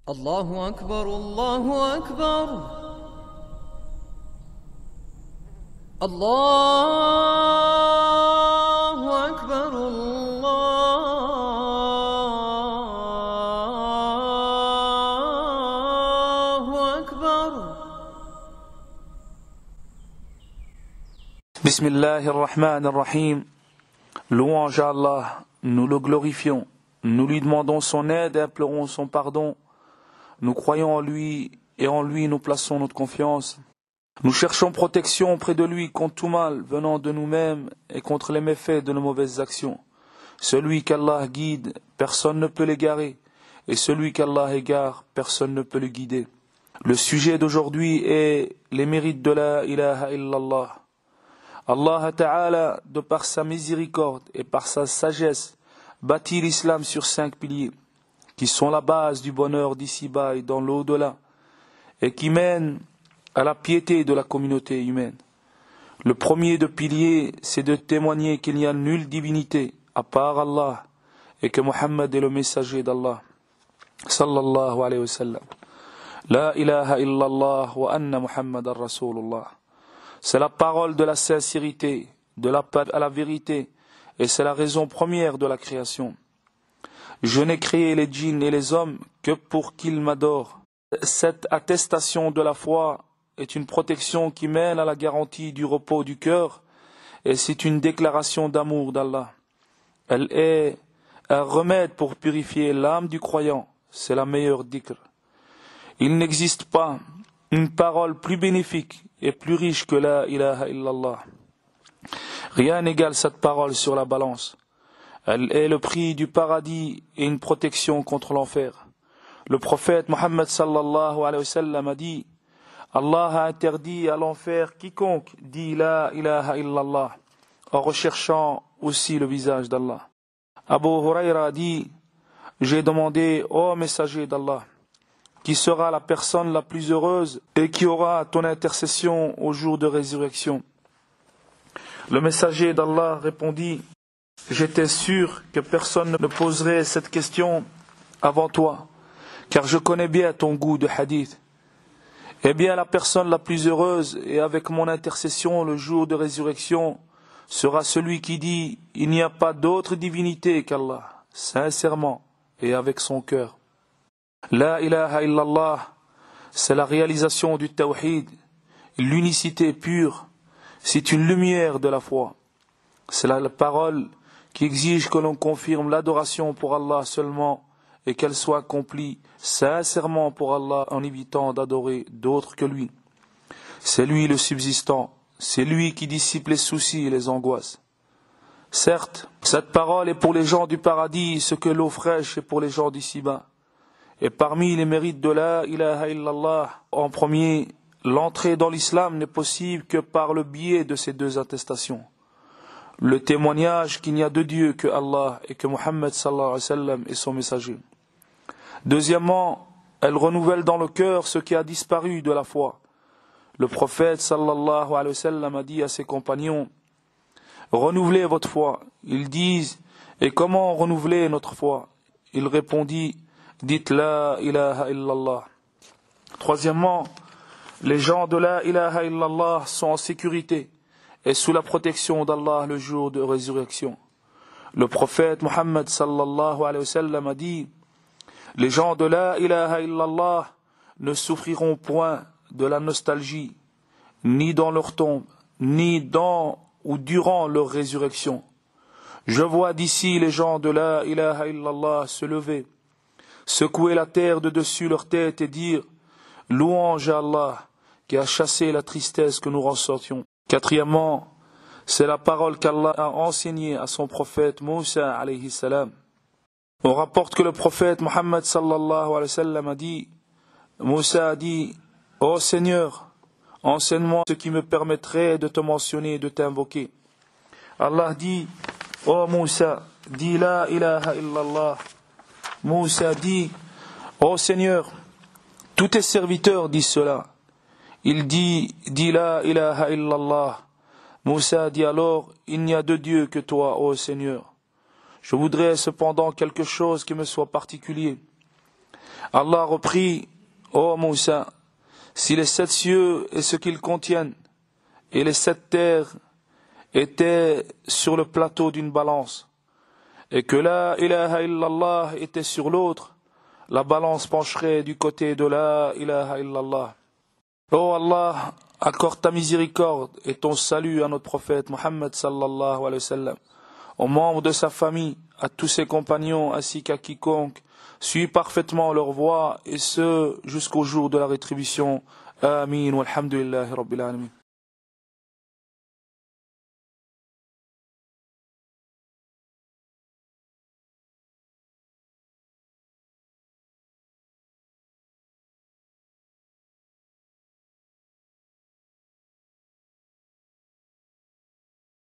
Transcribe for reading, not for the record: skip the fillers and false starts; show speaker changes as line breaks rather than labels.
الله أكبر الله أكبر الله أكبر الله أكبر.
Bismillahirrahmanirrahim. Louange à Allah, nous le glorifions, nous lui demandons son aide et implorons son pardon. Nous croyons en lui et en lui nous plaçons notre confiance. Nous cherchons protection auprès de lui contre tout mal venant de nous-mêmes et contre les méfaits de nos mauvaises actions. Celui qu'Allah guide, personne ne peut l'égarer, et celui qu'Allah égare, personne ne peut le guider. Le sujet d'aujourd'hui est les mérites de la ilaha illallah. Allah Ta'ala, de par sa miséricorde et par sa sagesse, bâtit l'islam sur 5 piliers, qui sont la base du bonheur d'ici-bas et dans l'au-delà, et qui mènent à la piété de la communauté humaine. Le premier de piliers, c'est de témoigner qu'il n'y a nulle divinité à part Allah, et que Muhammad est le messager d'Allah, sallallahu alayhi wa sallam. La ilaha illallah wa anna Muhammadan Rasulullah. C'est la parole de la sincérité, de l'appel à la vérité, et c'est la raison première de la création. Je n'ai créé les djinns et les hommes que pour qu'ils m'adorent. Cette attestation de la foi est une protection qui mène à la garantie du repos du cœur, et c'est une déclaration d'amour d'Allah. Elle est un remède pour purifier l'âme du croyant, c'est la meilleure dhikr. Il n'existe pas une parole plus bénéfique et plus riche que la ilaha illallah. Rien n'égale cette parole sur la balance. Elle est le prix du paradis et une protection contre l'enfer. Le prophète Muhammad sallallahu alayhi wa sallam a dit: Allah a interdit à l'enfer quiconque dit la ilaha illallah, en recherchant aussi le visage d'Allah. Abu Huraira a dit: j'ai demandé ô messager d'Allah, qui sera la personne la plus heureuse et qui aura ton intercession au jour de résurrection. Le messager d'Allah répondit: j'étais sûr que personne ne poserait cette question avant toi, car je connais bien ton goût de hadith. Eh bien, la personne la plus heureuse et avec mon intercession le jour de résurrection sera celui qui dit: il n'y a pas d'autre divinité qu'Allah, sincèrement et avec son cœur. La ilaha illallah, c'est la réalisation du tawhid, l'unicité pure, c'est une lumière de la foi. C'est la parole qui exige que l'on confirme l'adoration pour Allah seulement et qu'elle soit accomplie sincèrement pour Allah en évitant d'adorer d'autres que lui. C'est lui le subsistant, c'est lui qui dissipe les soucis et les angoisses. Certes, cette parole est pour les gens du paradis ce que l'eau fraîche est pour les gens d'ici-bas. Et parmi les mérites de la ilaha illallah, en premier, l'entrée dans l'islam n'est possible que par le biais de ces 2 attestations. Le témoignage qu'il n'y a de Dieu que Allah et que Muhammad sallallahu alayhi wa sallam est son messager. Deuxièmement, elle renouvelle dans le cœur ce qui a disparu de la foi. Le prophète sallallahu alayhi wa sallam a dit à ses compagnons: renouvelez votre foi. Ils disent: et comment renouveler notre foi? Il répondit: dites la ilaha illallah. Troisièmement, les gens de la ilaha illallah sont en sécurité et sous la protection d'Allah le jour de résurrection. Le prophète Muhammad sallallahu alayhi wa sallam a dit: les gens de la ilaha illallah ne souffriront point de la nostalgie, ni dans leur tombe, ni dans ou durant leur résurrection. Je vois d'ici les gens de la ilaha illallah se lever, secouer la terre de dessus leur tête et dire: louange à Allah qui a chassé la tristesse que nous ressentions. Quatrièmement, c'est la parole qu'Allah a enseignée à son prophète Moussa alayhi salam. On rapporte que le prophète Muhammad sallallahu alayhi wa sallam a dit: Moussa a dit: ô Seigneur, enseigne-moi ce qui me permettrait de te mentionner et de t'invoquer. Allah dit: ô Moussa, dis la ilaha illallah. Moussa dit: ô Seigneur, tous tes serviteurs disent cela. Il dit: dis la ilaha illallah. Moussa dit alors: il n'y a de Dieu que toi, ô Seigneur. Je voudrais cependant quelque chose qui me soit particulier. Allah reprit, ô Moussa, si les 7 cieux et ce qu'ils contiennent, et les 7 terres étaient sur le plateau d'une balance, et que la ilaha illallah était sur l'autre, la balance pencherait du côté de la ilaha illallah. Ô Allah, accorde ta miséricorde et ton salut à notre prophète Mohammed sallallahu alayhi wa sallam, aux membres de sa famille, à tous ses compagnons ainsi qu'à quiconque suit parfaitement leur voie, et ce jusqu'au jour de la rétribution. Amin walhamdulillahi rabbil alamin.